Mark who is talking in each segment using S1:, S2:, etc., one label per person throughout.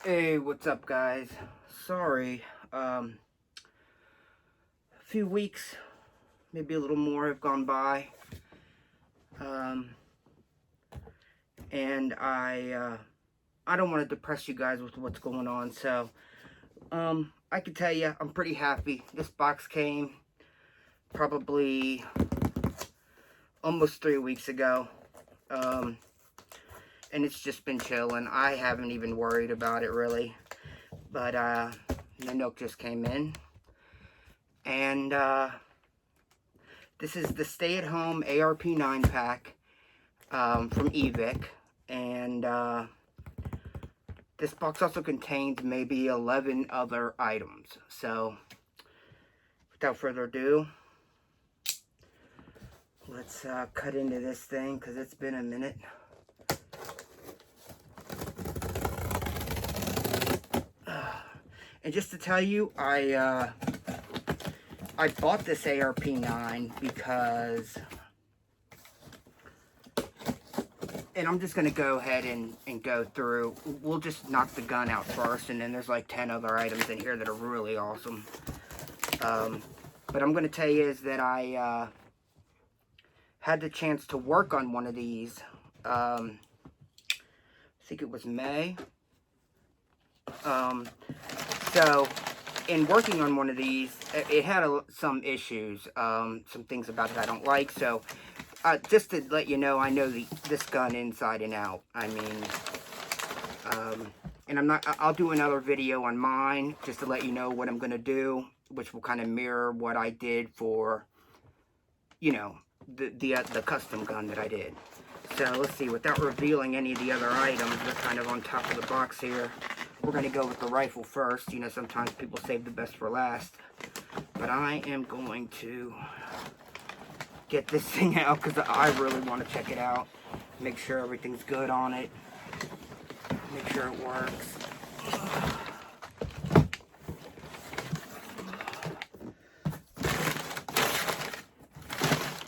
S1: Hey, what's up, guys? Sorry, a few weeks, maybe a little more have gone by, um, and I don't want to depress you guys with what's going on, so, I can tell you, I'm pretty happy. This box came probably almost 3 weeks ago, and it's just been chilling. I haven't even worried about it, really, but, the milk just came in, and, this is the stay-at-home ARP9 pack from Evike, and this box also contains maybe 11 other items. So, without further ado, let's cut into this thing because it's been a minute. And just to tell you, I bought this ARP9 because, and I'm just going to go ahead and go through. We'll just knock the gun out first, and then there's like 10 other items in here that are really awesome. But I'm going to tell you is that I had the chance to work on one of these. I think it was May. So, in working on one of these, it had some issues, some things about it I don't like. So, just to let you know, I know this gun inside and out. I mean, and I'll do another video on mine, just to let you know what I'm going to do, which will kind of mirror what I did for, you know, the custom gun that I did. So, let's see, without revealing any of the other items, they're kind of on top of the box here. We're going to go with the rifle first. You know, sometimes people save the best for last. But I am going to get this thing out because I really want to check it out. Make sure everything's good on it. Make sure it works.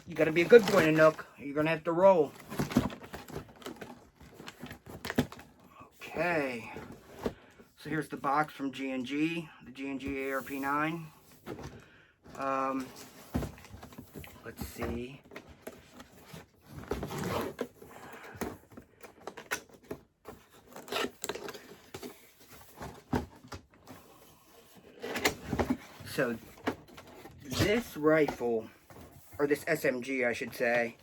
S1: You got to be a good boy, Nanook. You're going to have to roll. Okay. So here's the box from G&G, the G&G ARP9. Let's see. So this rifle, or this SMG I should say,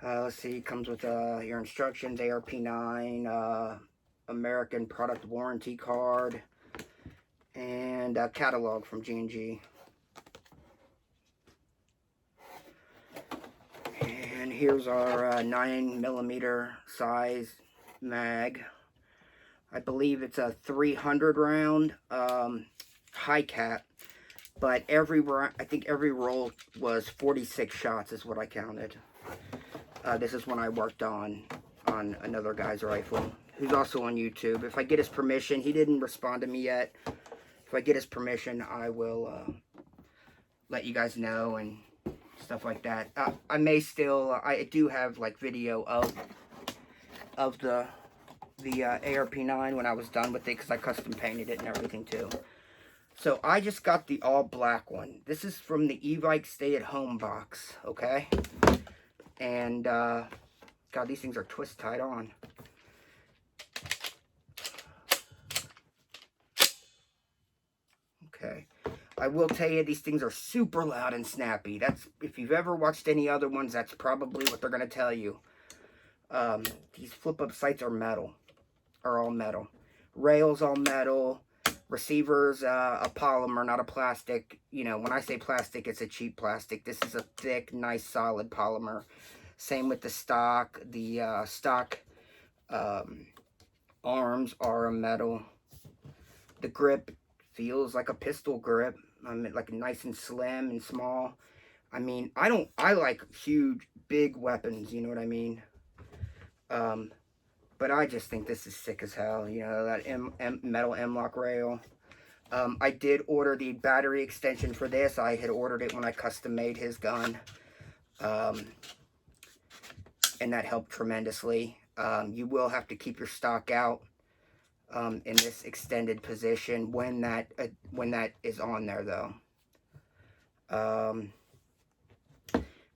S1: let's see, comes with your instructions, ARP9, American product warranty card, and a catalog from G&G. And here's our 9mm size mag. I believe it's a 300 round high cap, but I think every roll was 46 shots is what I counted. This is when I worked on another guy's rifle, who's also on YouTube. If I get his permission, he didn't respond to me yet. If I get his permission, I will let you guys know and stuff like that. I may still, I do have like video of the ARP9 when I was done with it, because I custom painted it and everything too. So I just got the all black one. This is from the Evike Stay at Home box, okay? And God, these things are twist tied on. Okay. I will tell you, these things are super loud and snappy. That's, if you've ever watched any other ones, that's probably what they're going to tell you. These flip-up sights are metal. Are all metal. Rails all metal. Receivers, a polymer, not a plastic. You know, when I say plastic, it's a cheap plastic. This is a thick, nice, solid polymer. Same with the stock. The stock arms are a metal. The grip feels like a pistol grip. I mean, like nice and slim and small. I mean, I like huge, big weapons, you know what I mean? But I just think this is sick as hell, you know, that metal M-lock rail. I did order the battery extension for this. I had ordered it when I custom made his gun. And that helped tremendously. You will have to keep your stock out. in this extended position when that is on there, though.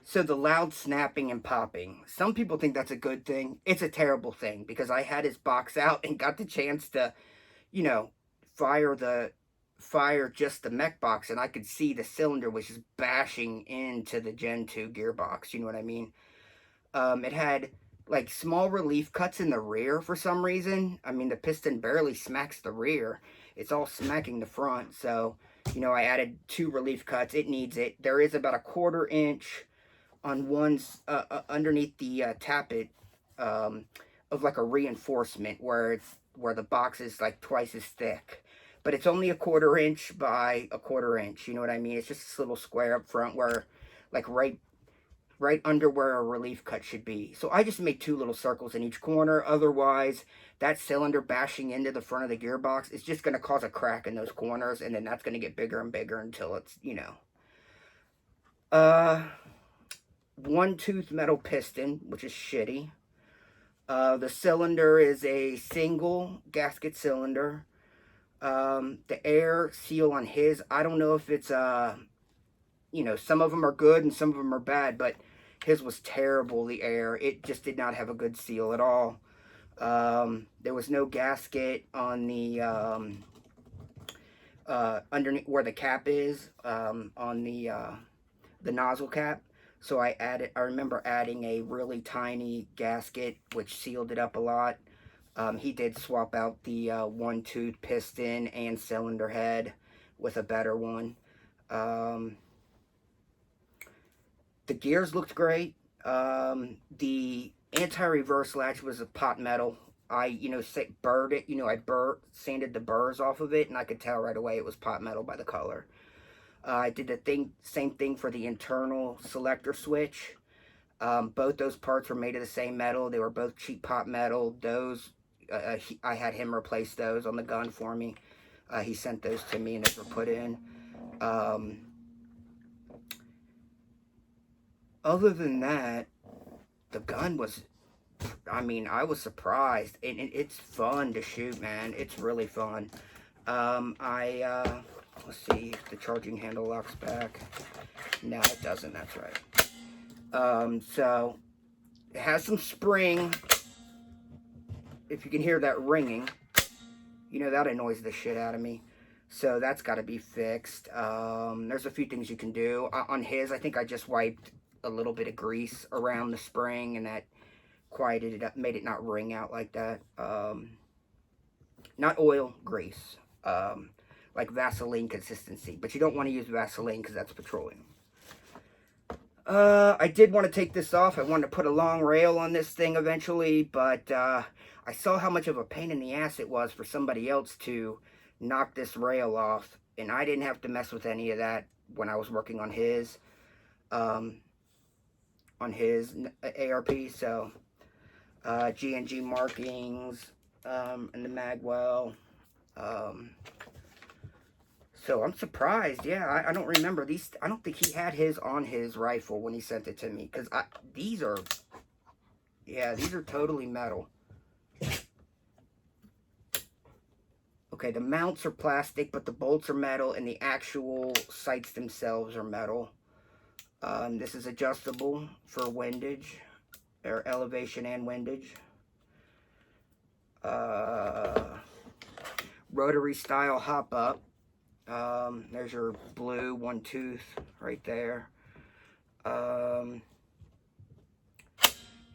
S1: So the loud snapping and popping. Some people think that's a good thing. It's a terrible thing, because I had his box out and got the chance to, you know, fire just the mech box, and I could see the cylinder was just bashing into the Gen 2 gearbox. You know what I mean? It had like small relief cuts in the rear for some reason. I mean, the piston barely smacks the rear. It's all smacking the front. So, you know, I added 2 relief cuts. It needs it. There is about a 1/4 inch on one's underneath the tappet of like a reinforcement where the box is like twice as thick. But it's only a 1/4 inch by a 1/4 inch. You know what I mean? It's just this little square up front where, like, right under where a relief cut should be. So I just made 2 little circles in each corner. Otherwise, that cylinder bashing into the front of the gearbox is just going to cause a crack in those corners, and then that's going to get bigger and bigger until it's, you know. 1-tooth metal piston, which is shitty. The cylinder is a single gasket cylinder. The air seal on his, I don't know if it's, you know, some of them are good and some of them are bad, but his was terrible, the air. It just did not have a good seal at all. There was no gasket on the, underneath where the cap is, on the nozzle cap. So I remember adding a really tiny gasket, which sealed it up a lot. He did swap out the 1-tooth piston and cylinder head with a better one. The gears looked great. The anti-reverse latch was a pot metal. I, you know, burred it. You know, I sanded the burrs off of it, and I could tell right away it was pot metal by the color. I did the same thing for the internal selector switch. Both those parts were made of the same metal. They were both cheap pot metal. Those, I had him replace those on the gun for me. He sent those to me, and those were put in. Other than that, the gun was, I mean, I was surprised. And it's fun to shoot, man. It's really fun. Let's see if the charging handle locks back. No, it doesn't. That's right. So it has some spring. If you can hear that ringing, you know, that annoys the shit out of me. So that's got to be fixed. There's a few things you can do. On his, I think I just wiped a little bit of grease around the spring, and that quieted it up, made it not ring out like that. Not oil, grease. Like Vaseline consistency. But you don't want to use Vaseline because that's petroleum. I did want to take this off. I wanted to put a long rail on this thing eventually, but I saw how much of a pain in the ass it was for somebody else to knock this rail off, and I didn't have to mess with any of that when I was working on his ARP. So G&G markings and the magwell. So I'm surprised. Yeah, I don't remember these. I don't think he had his on his rifle when he sent it to me, because these are totally metal. Okay, the mounts are plastic, but the bolts are metal, and the actual sights themselves are metal. This is adjustable for windage, or elevation and windage. Rotary style hop up. There's your blue 1-tooth right there.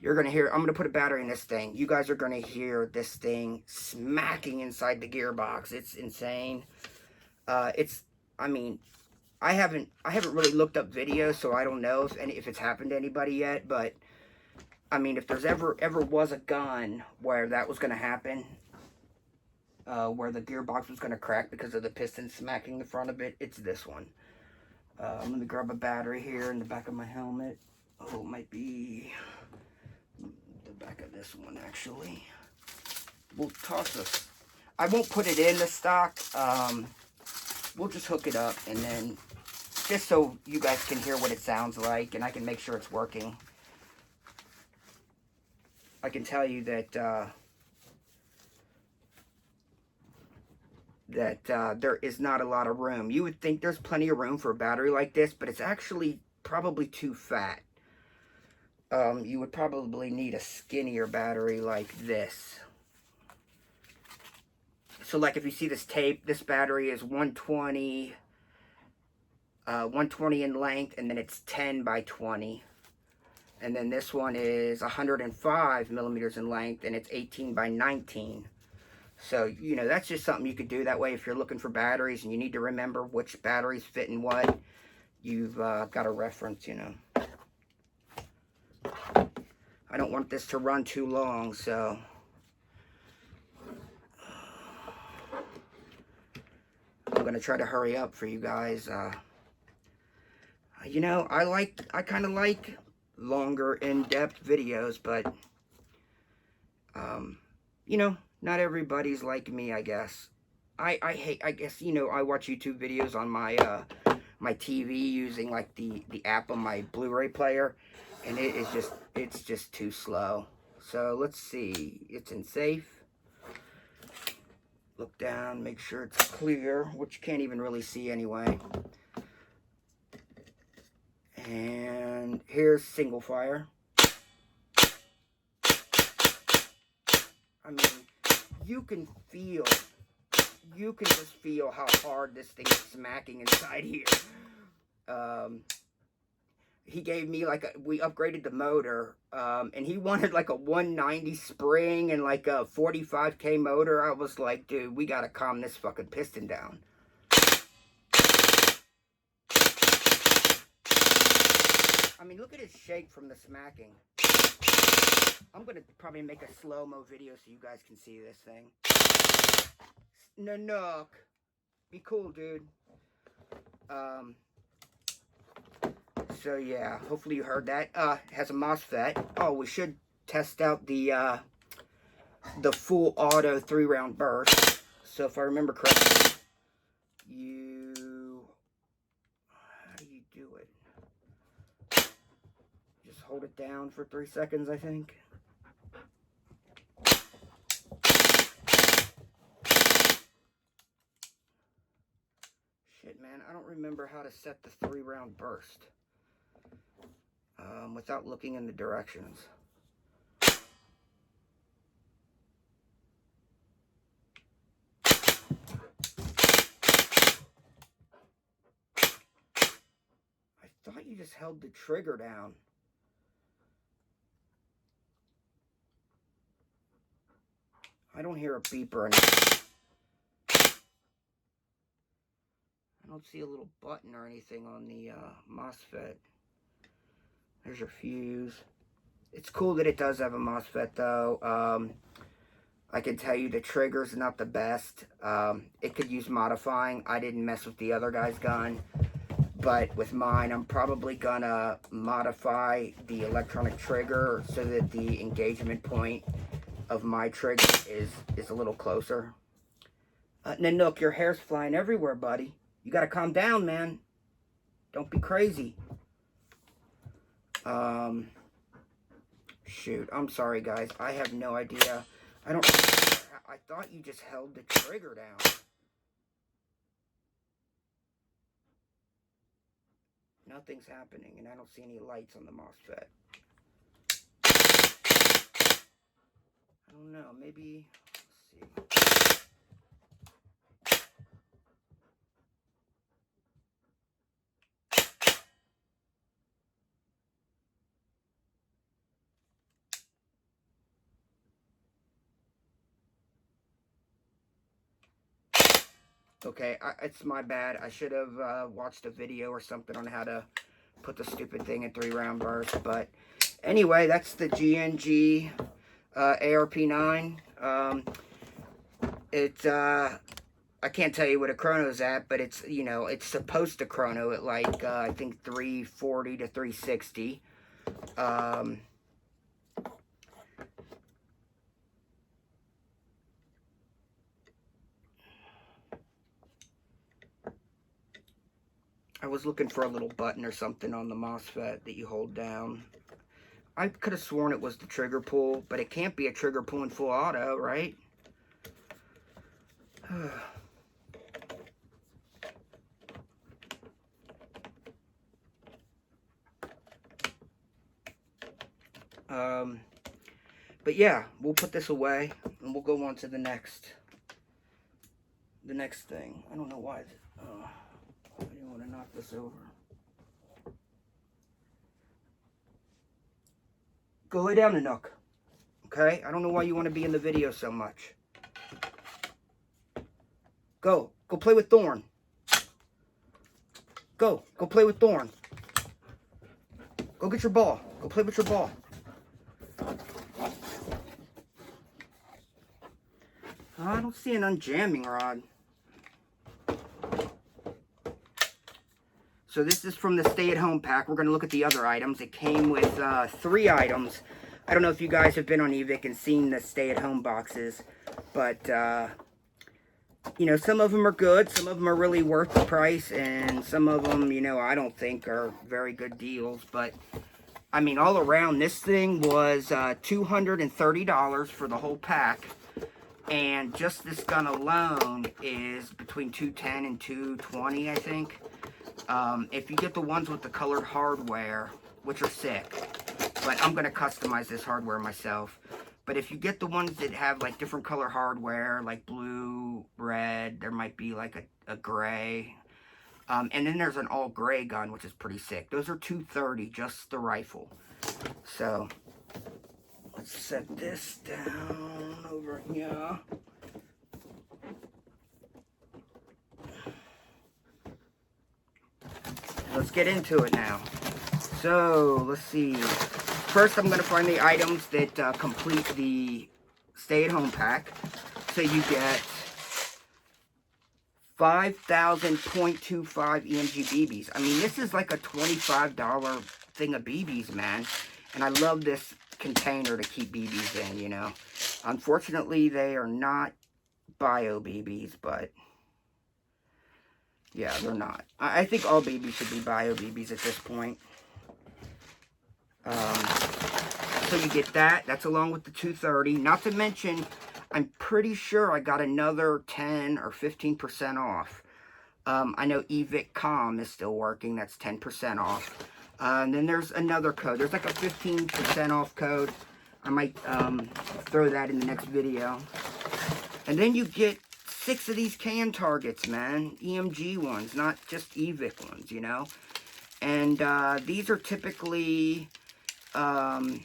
S1: You're going to hear, I'm going to put a battery in this thing. You guys are going to hear this thing smacking inside the gearbox. It's insane. I mean, I haven't really looked up videos, so I don't know if it's happened to anybody yet, but I mean, if there's ever was a gun where that was going to happen, where the gearbox was going to crack because of the piston smacking the front of it, it's this one. I'm going to grab a battery here in the back of my helmet. Oh, it might be the back of this one, actually. We'll toss this. I won't put it in the stock. We'll just hook it up, and then just so you guys can hear what it sounds like, and I can make sure it's working. I can tell you that that there is not a lot of room. You would think there's plenty of room for a battery like this, but it's actually probably too fat. You would probably need a skinnier battery like this. So like if you see this tape, this battery is 120 in length, and then it's 10 by 20. And then this one is 105 millimeters in length, and it's 18 by 19. So, you know, that's just something you could do. That way, if you're looking for batteries and you need to remember which batteries fit in what, you've got a reference, you know. I don't want this to run too long, so... I'm going to try to hurry up for you guys. You know, I kind of like longer, in-depth videos, but, you know, not everybody's like me, I guess. I guess, you know, I watch YouTube videos on my, my TV using, like, the app on my Blu-ray player, and it's just too slow. So, let's see. It's in safe. Look down, make sure it's clear, which you can't even really see anyway. And here's single fire. I mean, you can just feel how hard this thing is smacking inside here. He gave me we upgraded the motor, and he wanted like a 190 spring and like a 45K motor. I was like, dude, we gotta calm this fucking piston down. I mean, look at his shake from the smacking. I'm gonna probably make a slow-mo video so you guys can see this thing. Nanook. Be cool, dude. So yeah, hopefully you heard that. It has a Mosfet. Oh, we should test out the full auto 3-round burst. So if I remember correctly, how do you do it? Just hold it down for 3 seconds, I think. Shit, man, I don't remember how to set the 3-round burst. Without looking in the directions. I thought you just held the trigger down. I don't hear a beep or anything. I don't see a little button or anything on the Mosfet. There's your fuse. It's cool that it does have a Mosfet, though. I can tell you the trigger's not the best. It could use modifying. I didn't mess with the other guy's gun. But with mine, I'm probably gonna modify the electronic trigger so that the engagement point of my trigger is a little closer. Nanook, your hair's flying everywhere, buddy. You gotta calm down, man. Don't be crazy. Shoot, I'm sorry, guys. I have no idea. I thought you just held the trigger down. Nothing's happening, and I don't see any lights on the Mosfet. I don't know, maybe, let's see. Okay, it's my bad. I should have watched a video or something on how to put the stupid thing in 3-round burst. But anyway, that's the GNG ARP9. I can't tell you what a chrono's at, but it's, you know, it's supposed to chrono at like, I think 340 to 360. I was looking for a little button or something on the Mosfet that you hold down. I could have sworn it was the trigger pull, but it can't be a trigger pull in full auto, right? But yeah, we'll put this away and we'll go on to the next thing. I don't know why. I didn't want to knock this over. Go lay down, Nook. Okay? I don't know why you want to be in the video so much. Go. Go play with Thorn. Go. Go play with Thorn. Go get your ball. Go play with your ball. Oh, I don't see an unjamming rod. So this is from the stay-at-home pack. We're going to look at the other items. It came with 3 items. I don't know if you guys have been on Evike and seen the stay-at-home boxes. But, you know, some of them are good. Some of them are really worth the price. And some of them, you know, I don't think are very good deals. But, I mean, all around, this thing was $230 for the whole pack. And just this gun alone is between $210 and $220, I think. If you get the ones with the colored hardware, which are sick, but I'm going to customize this hardware myself. But if you get the ones that have like different color hardware, like blue, red, there might be like a gray. And then there's an all gray gun, which is pretty sick. Those are $230, just the rifle. So let's set this down over here. Let's get into it now. So, let's see. First, I'm going to find the items that complete the stay-at-home pack. So, you get 5,000 .25 EMG BBs. I mean, this is like a $25 thing of BBs, man. And I love this container to keep BBs in, you know. Unfortunately, they are not bio BBs, but yeah, they're not. I think all BBs should be bio BBs at this point. So you get that. That's along with the $230. Not to mention, I'm pretty sure I got another 10 or 15% off. I know Evike.com is still working. That's 10% off. And then there's another code. There's like a 15% off code. I might throw that in the next video. And then you get 6 of these can targets, man. EMG ones, not just Evike ones, you know. And these are typically around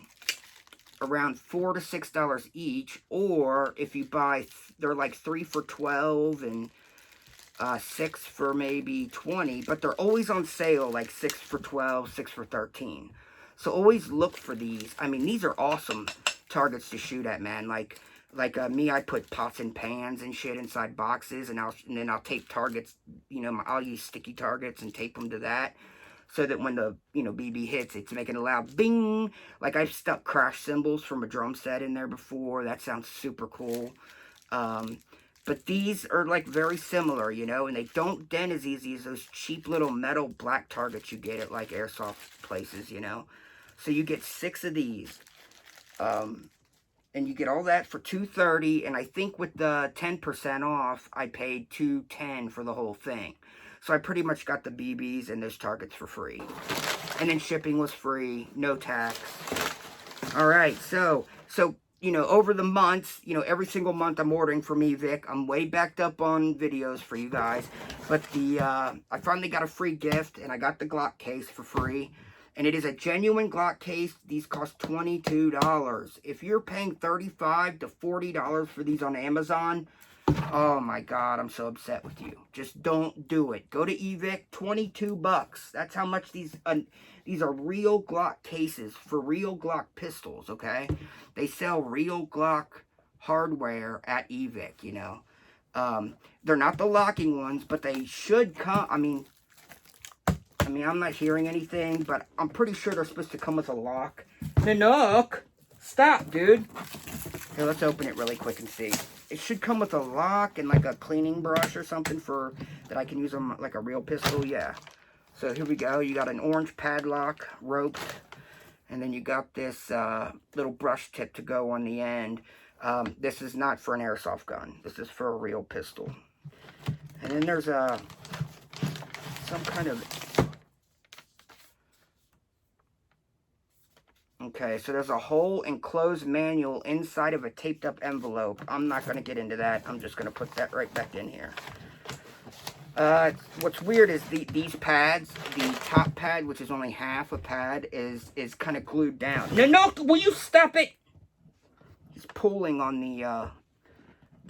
S1: $4 to $6 each. Or if you buy, they're like 3 for $12 and 6 for maybe $20. But they're always on sale, like 6 for $12, 6 for $13. So always look for these. I mean, these are awesome targets to shoot at, man. Like me, I put pots and pans and shit inside boxes, and then I'll tape targets. You know, I'll use sticky targets and tape them to that, so that when the BB hits, it's making a loud bing. Like I've stuck crash cymbals from a drum set in there before. That sounds super cool. But these are like very similar, you know, and they don't dent as easy as those cheap little metal black targets you get at like Airsoft places, you know. So you get 6 of these. And you get all that for $230, and I think with the 10% off, I paid $210 for the whole thing. So I pretty much got the BBs and those targets for free. And then shipping was free, no tax. Alright, so you know, over the months, you know, every single month I'm ordering from Evike. I'm way backed up on videos for you guys. But I finally got a free gift, and I got the Glock case for free. And it is a genuine Glock case. These cost $22. If you're paying $35 to $40 for these on Amazon, oh my God, I'm so upset with you. Just don't do it. Go to Evike, $22. That's how much these are real Glock cases for real Glock pistols, okay? They sell real Glock hardware at Evike, you know. They're not the locking ones, but they should come. I mean, I'm not hearing anything, but I'm pretty sure they're supposed to come with a lock. Nanook! Stop, dude! Here, let's open it really quick and see. It should come with a lock and like a cleaning brush or something that I can use on like a real pistol, yeah. So here we go. You got an orange padlock, roped, and then you got this little brush tip to go on the end. This is not for an airsoft gun. This is for a real pistol. And then there's some kind of... Okay, so there's a whole enclosed manual inside of a taped up envelope. I'm not going to get into that. I'm just going to put that right back in here. What's weird is these pads, the top pad, which is only half a pad, is kind of glued down. No, will you stop it? He's pulling on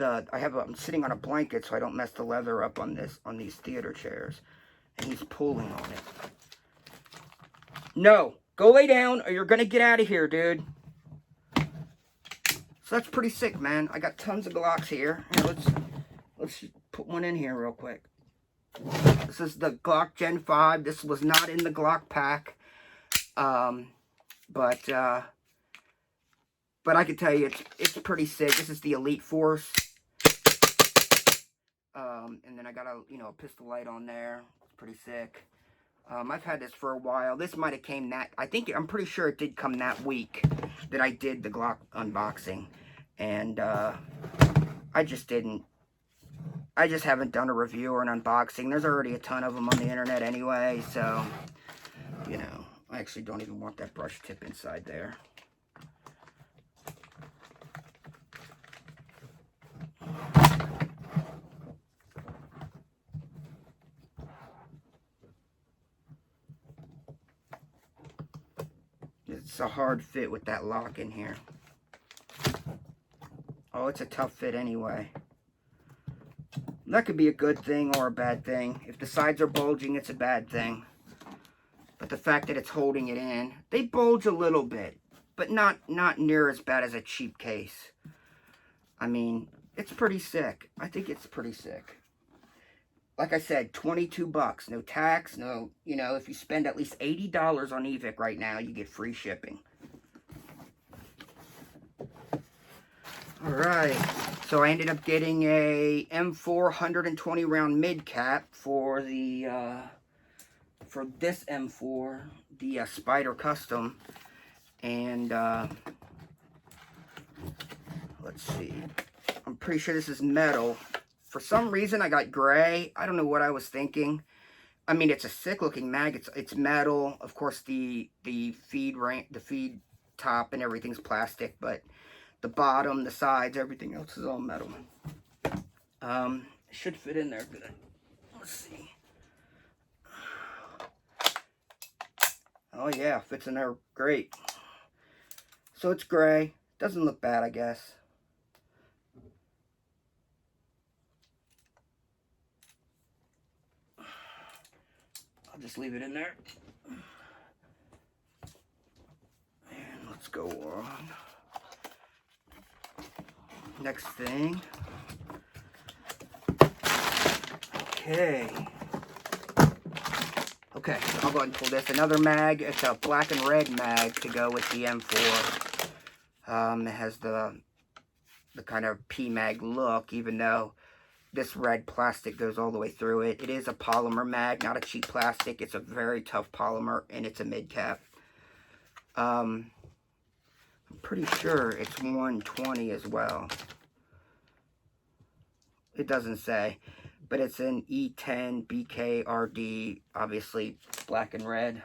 S1: I'm sitting on a blanket so I don't mess the leather up on these theater chairs. And he's pulling on it. No, go lay down or you're going to get out of here, dude. So that's pretty sick, man. I got tons of Glocks here. Here, let's put one in here real quick. This is the Glock Gen 5. This was not in the Glock pack. But I can tell you it's pretty sick. This is the Elite Force. And then I got a pistol light on there. It's pretty sick. I've had this for a while. This might have came I'm pretty sure it did come that week that I did the Glock unboxing. And I just haven't done a review or an unboxing. There's already a ton of them on the internet anyway, so, I actually don't even want that brush tip inside there. It's a hard fit with that lock in here. Oh, it's a tough fit anyway. That could be a good thing or a bad thing. If the sides are bulging, it's a bad thing. But the fact that it's holding it in, they bulge a little bit, but not near as bad as a cheap case. I mean, it's pretty sick. I think it's pretty sick. Like I said, 22 bucks, no tax, no, if you spend at least $80 on Evike right now, you get free shipping. All right, so I ended up getting a M4 120 round mid cap for the for this M4, the Spider Custom, and let's see, I'm pretty sure this is metal. For some reason I got gray. I don't know what I was thinking. I mean, it's a sick looking mag. It's metal. Of course, the feed top and everything's plastic, but the bottom, the sides, everything else is all metal. It should fit in there good. Let's see. Oh yeah, fits in there great. So it's gray. Doesn't look bad, I guess. I'll just leave it in there. And let's go on. Next thing. Okay, so I'll go ahead and pull this. Another mag. It's a black and red mag to go with the M4. It has the kind of P-mag look, even though this red plastic goes all the way through it. It is a polymer mag, not a cheap plastic. It's a very tough polymer, and it's a mid cap. I'm pretty sure it's 120 as well. It doesn't say, but it's an E10 BKRD, obviously black and red.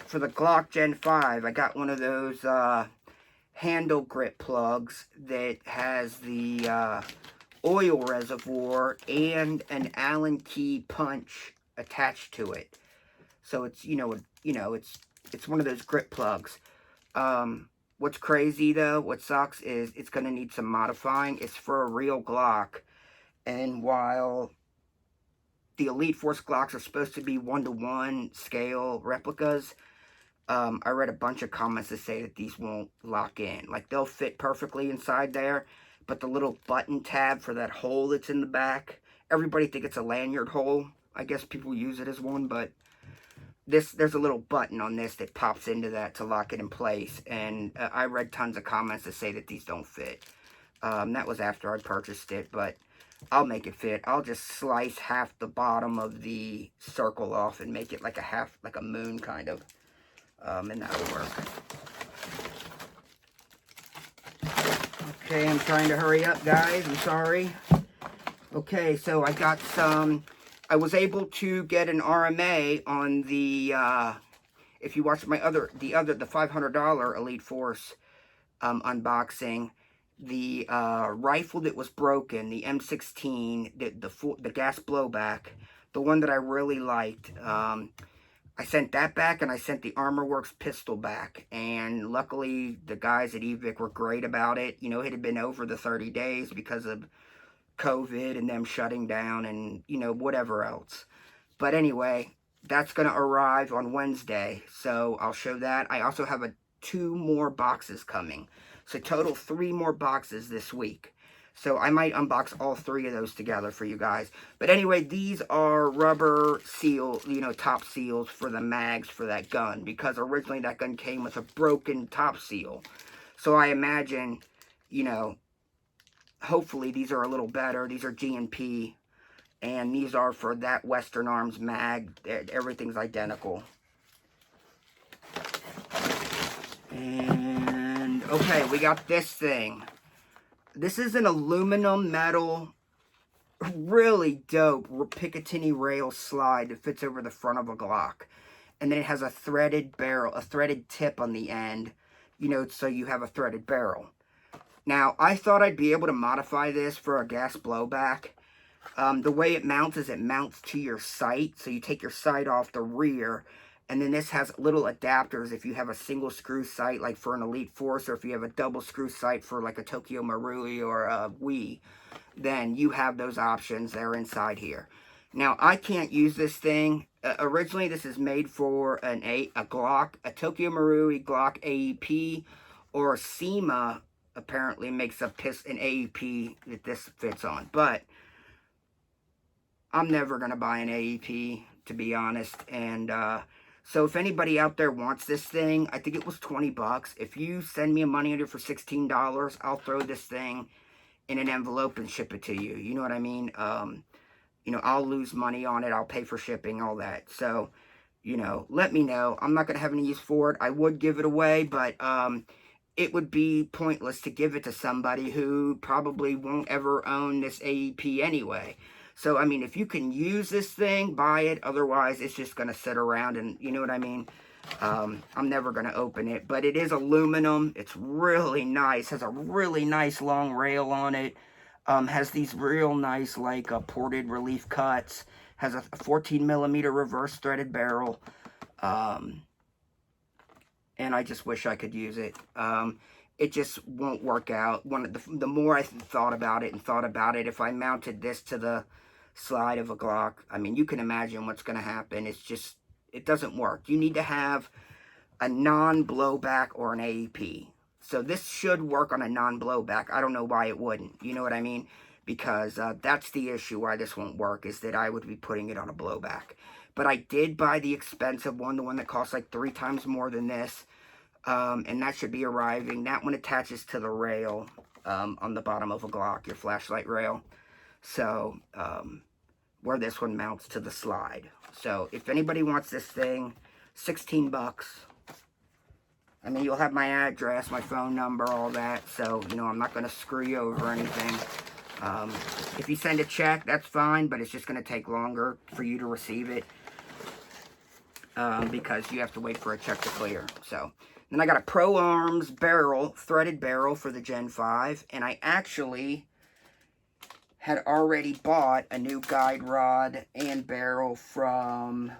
S1: For the Glock Gen 5, I got one of those handle grip plugs that has the oil reservoir and an Allen key punch attached to it. So it's it's one of those grip plugs. What's crazy though, what sucks is it's gonna need some modifying. It's for a real Glock, and while the Elite Force Glocks are supposed to be 1-to-1 scale replicas, I read a bunch of comments that say that these won't lock in. Like, they'll fit perfectly inside there, but the little button tab for that hole that's in the back, everybody thinks it's a lanyard hole. I guess people use it as one, but there's a little button on this that pops into that to lock it in place. And I read tons of comments that say that these don't fit. That was after I purchased it, but I'll make it fit. I'll just slice half the bottom of the circle off and make it like a moon kind of. And that'll work. Okay, I'm trying to hurry up, guys. I'm sorry. Okay, so I got some I was able to get an RMA on the, if you watch my the $500 Elite Force unboxing, the rifle that was broken, the M16, the gas blowback, the one that I really liked, I sent that back, and I sent the ArmorWorks pistol back, and luckily the guys at Evike were great about it. You know, it had been over the 30 days because of COVID and them shutting down and, you know, whatever else. But anyway, that's going to arrive on Wednesday, so I'll show that. I also have 2 more boxes coming, so total 3 more boxes this week. So I might unbox all 3 of those together for you guys. But anyway, these are rubber seal, you know, top seals for the mags for that gun, because originally that gun came with a broken top seal. So I imagine, you know, hopefully these are a little better. These are G&P, and these are for that Western Arms mag. Everything's identical. And okay, we got this thing. This is an aluminum metal, really dope Picatinny rail slide that fits over the front of a Glock. And then it has a threaded barrel, a threaded tip on the end, you know, so you have a threaded barrel. Now, I thought I'd be able to modify this for a gas blowback. The way it mounts is it mounts to your sight, so you take your sight off the rear, and then this has little adapters if you have a single screw sight, like for an Elite Force, or if you have a double screw sight for like a Tokyo Marui or a Wii, then you have those options. They're inside here. Now, I can't use this thing. Originally, this is made for a Glock, a Tokyo Marui Glock AEP, or SEMA apparently makes an AEP that this fits on. But I'm never going to buy an AEP, to be honest, and so if anybody out there wants this thing, I think it was 20 bucks. If you send me a money order for $16, I'll throw this thing in an envelope and ship it to you. You know what I mean? You know, I'll lose money on it. I'll pay for shipping, all that. So, you know, let me know. I'm not going to have any use for it. I would give it away, but it would be pointless to give it to somebody who probably won't ever own this AEP anyway. So, I mean, if you can use this thing, buy it. Otherwise, it's just going to sit around and, you know what I mean? I'm never going to open it. But it is aluminum. It's really nice. Has a really nice long rail on it. Has these real nice, like, ported relief cuts. Has a 14mm reverse threaded barrel. And I just wish I could use it. It just won't work out. The more I thought about it, if I mounted this to the slide of a Glock, I mean, you can imagine what's going to happen. It's just, it doesn't work. You need to have a non-blowback or an AEP. So this should work on a non-blowback. I don't know why it wouldn't. You know what I mean? Because that's the issue why this won't work, is that I would be putting it on a blowback. But I did buy the expensive one, the one that costs like 3 times more than this. And that should be arriving. That one attaches to the rail on the bottom of a Glock, your flashlight rail. So, where this one mounts to the slide. So, if anybody wants this thing, 16 bucks. I mean, you'll have my address, my phone number, all that. So, you know, I'm not going to screw you over or anything. If you send a check, that's fine, but it's just going to take longer for you to receive it. Because you have to wait for a check to clear. So, then I got a Pro Arms barrel, threaded barrel for the Gen 5. And I actually had already bought a new guide rod and barrel from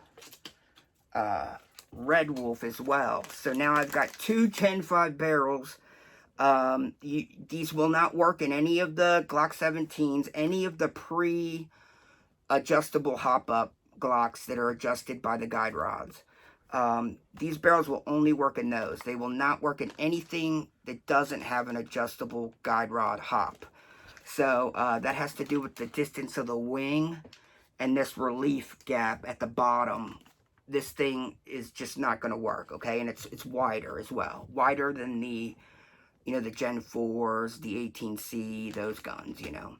S1: Red Wolf as well. So now I've got 2 Gen 5 barrels. These will not work in any of the Glock 17s, any of the pre-adjustable hop-up Glocks that are adjusted by the guide rods. These barrels will only work in those. They will not work in anything that doesn't have an adjustable guide rod hop. So that has to do with the distance of the wing and this relief gap at the bottom. This thing is just not going to work, okay? And it's wider as well. Wider than the, you know, the Gen 4s, the 18C, those guns, you know.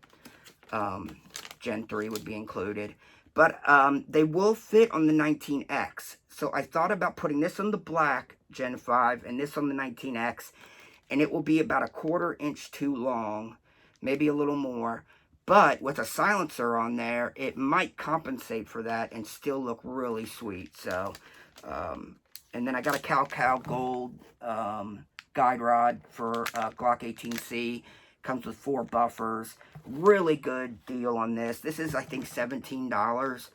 S1: Gen 3 would be included. But they will fit on the 19X. So I thought about putting this on the black Gen 5 and this on the 19X. And it will be about 1/4 inch too long. Maybe a little more. But with a silencer on there, it might compensate for that and still look really sweet. So, and then I got a Cal Gold guide rod for Glock 18C. Comes with 4 buffers. Really good deal on this. This is, I think, $17.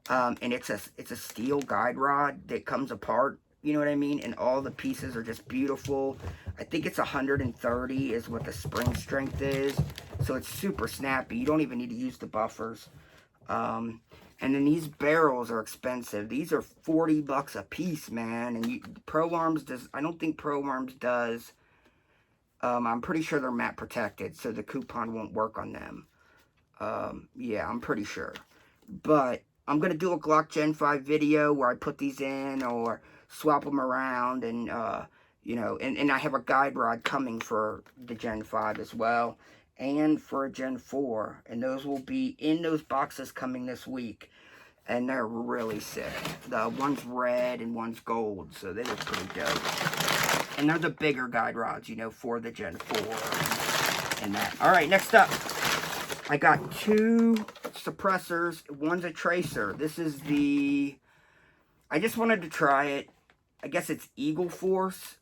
S1: And it's a steel guide rod that comes apart. You know what I mean? And all the pieces are just beautiful. I think it's 130 is what the spring strength is. So it's super snappy. You don't even need to use the buffers. And then these barrels are expensive. These are 40 bucks a piece, man. And Pro Arms does, I don't think Pro Arms does. I'm pretty sure they're matte protected, so the coupon won't work on them. Yeah, I'm pretty sure. But I'm going to do a Glock Gen 5 video where I put these in or swap them around. And, you know, and I have a guide rod coming for the Gen 5 as well. And for a Gen 4. And those will be in those boxes coming this week. And they're really sick. The one's red and one's gold. So they look pretty dope. And they're the bigger guide rods, you know, for the Gen 4 and that. Alright, next up. I got 2 suppressors. One's a tracer. This is the... I just wanted to try it. I guess it's Eagle Force.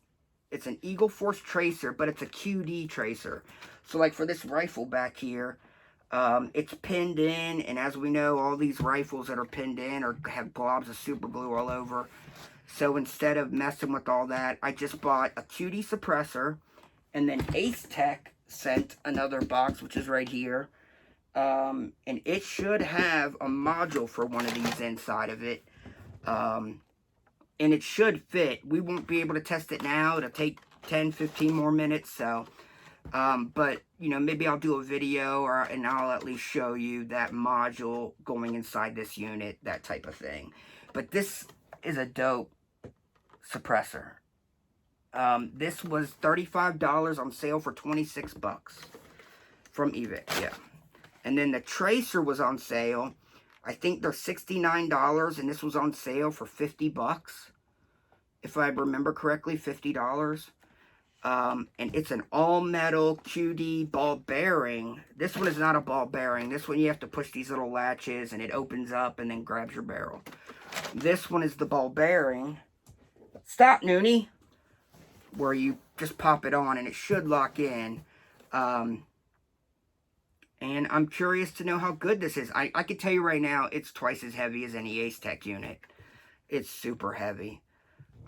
S1: It's an Eagle Force tracer, but it's a QD tracer. So, like, for this rifle back here, it's pinned in. And as we know, all these rifles that are pinned in have globs of super glue all over. So, instead of messing with all that, I just bought a QD suppressor. And then ACETECH sent another box, which is right here. And it should have a module for one of these inside of it. And it should fit. We won't be able to test it now. It'll take 10, 15 more minutes. So, but, you know, maybe I'll do a video and I'll at least show you that module going inside this unit, that type of thing. But this is a dope suppressor. This was $35 on sale for 26 bucks from Evike, yeah. And then the tracer was on sale. I think they're $69, and this was on sale for 50 bucks. If I remember correctly, $50. And it's an all-metal QD ball bearing. This one is not a ball bearing. This one you have to push these little latches, and it opens up and then grabs your barrel. This one is the ball bearing. Stop, Noonie. Where you just pop it on, and it should lock in. And I'm curious to know how good this is. I can tell you right now, it's twice as heavy as any ACETECH unit. It's super heavy.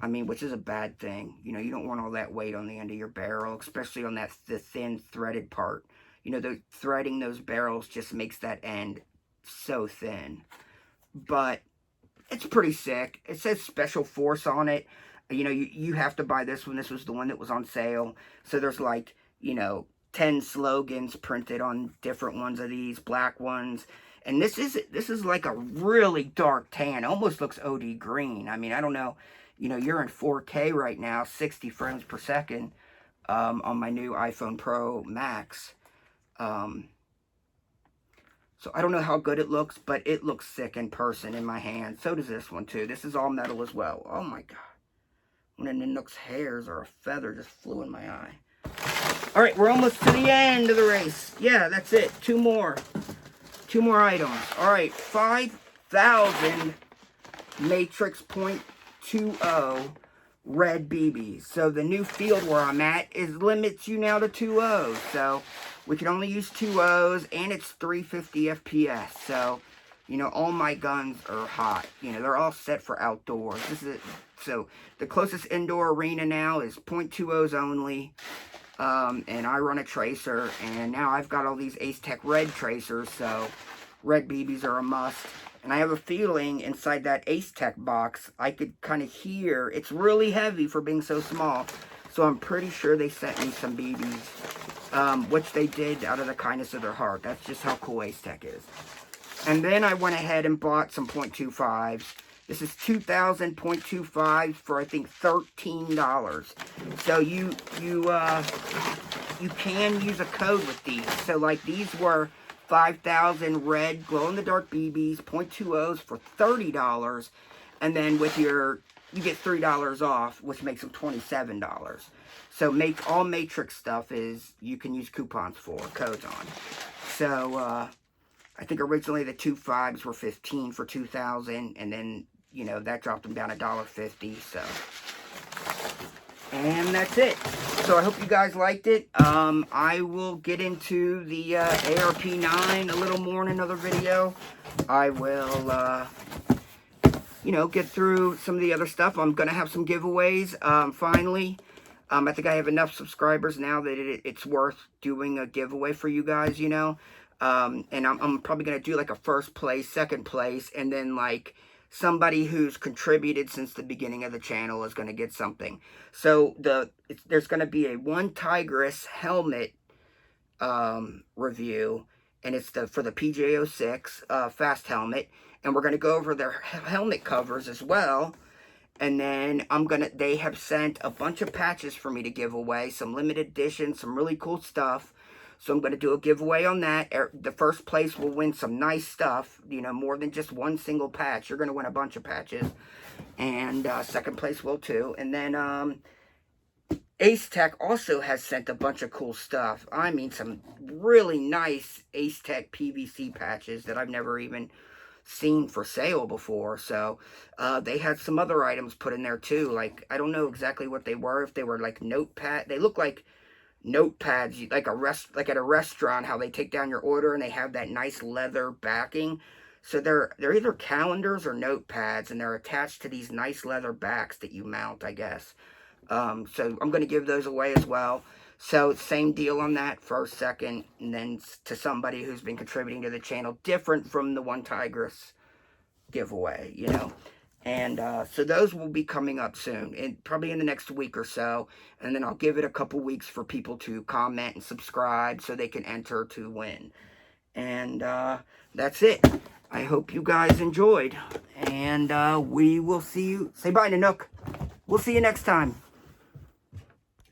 S1: I mean, which is a bad thing. You know, you don't want all that weight on the end of your barrel, especially on the thin threaded part. You know, threading those barrels just makes that end so thin. But it's pretty sick. It says Special Force on it. You know, you have to buy this one. This was the one that was on sale. So there's like, you know, 10 slogans printed on different ones of these, black ones. And this is like a really dark tan. Almost looks OD green. I mean, I don't know. You know, you're in 4K right now, 60 frames per second on my new iPhone Pro Max. So I don't know how good it looks, but it looks sick in person in my hand. So does this one too. This is all metal as well. Oh my God. One of Nanook's hairs or a feather just flew in my eye. All right, we're almost to the end of the race. Yeah, that's it. 2 more. 2 more items. All right, 5,000 Matrix .20 red BBs. So the new field where I'm at limits you now to 2.0. So we can only use 2.0s, and it's 350 FPS. So, you know, all my guns are hot. You know, they're all set for outdoors. This is it. So the closest indoor arena now is .20s only. And I run a tracer, and now I've got all these ACETECH red tracers, so red BBs are a must. And I have a feeling inside that ACETECH box, I could kind of hear, it's really heavy for being so small, so I'm pretty sure they sent me some BBs, which they did out of the kindness of their heart. That's just how cool ACETECH is. And then I went ahead and bought some .25s. This is 2,000 .25 for, I think, $13. So you can use a code with these. So, like, these were 5,000 red glow-in-the-dark BBs, .20s for $30. And then with you get $3 off, which makes them $27. So all Matrix stuff is you can use coupons for, codes on. So, I think originally the 2.5s were $15 for 2,000, and then, you know, that dropped them down $1.50, so. And that's it. So I hope you guys liked it. I will get into the ARP9 a little more in another video. I will, you know, get through some of the other stuff. I'm going to have some giveaways, finally. I think I have enough subscribers now that it's worth doing a giveaway for you guys, you know. And I'm probably going to do like a first place, second place, and then like somebody who's contributed since the beginning of the channel is going to get something. So there's going to be a one TIGRIS helmet review, and it's for the PJ06 fast helmet, and we're going to go over their helmet covers as well. And then they have sent a bunch of patches for me to give away, some limited edition, some really cool stuff. So I'm going to do a giveaway on that. The first place will win some nice stuff, you know, more than just one single patch. You're going to win a bunch of patches. And second place will too. And then ACETECH also has sent a bunch of cool stuff. I mean, some really nice ACETECH PVC patches that I've never even seen for sale before. So they had some other items put in there too. Like, I don't know exactly what they were. If they were like notepad, they look like notepads, like at a restaurant, how they take down your order and they have that nice leather backing. So they're either calendars or notepads, and they're attached to these nice leather backs that you mount, I guess. So I'm going to give those away as well. So same deal on that, first, second, and then to somebody who's been contributing to the channel, different from the one TIGRIS giveaway, you know. And so those will be coming up soon, probably in the next week or so. And then I'll give it a couple weeks for people to comment and subscribe so they can enter to win. And that's it. I hope you guys enjoyed. And we will see you. Say bye to Nook. We'll see you next time.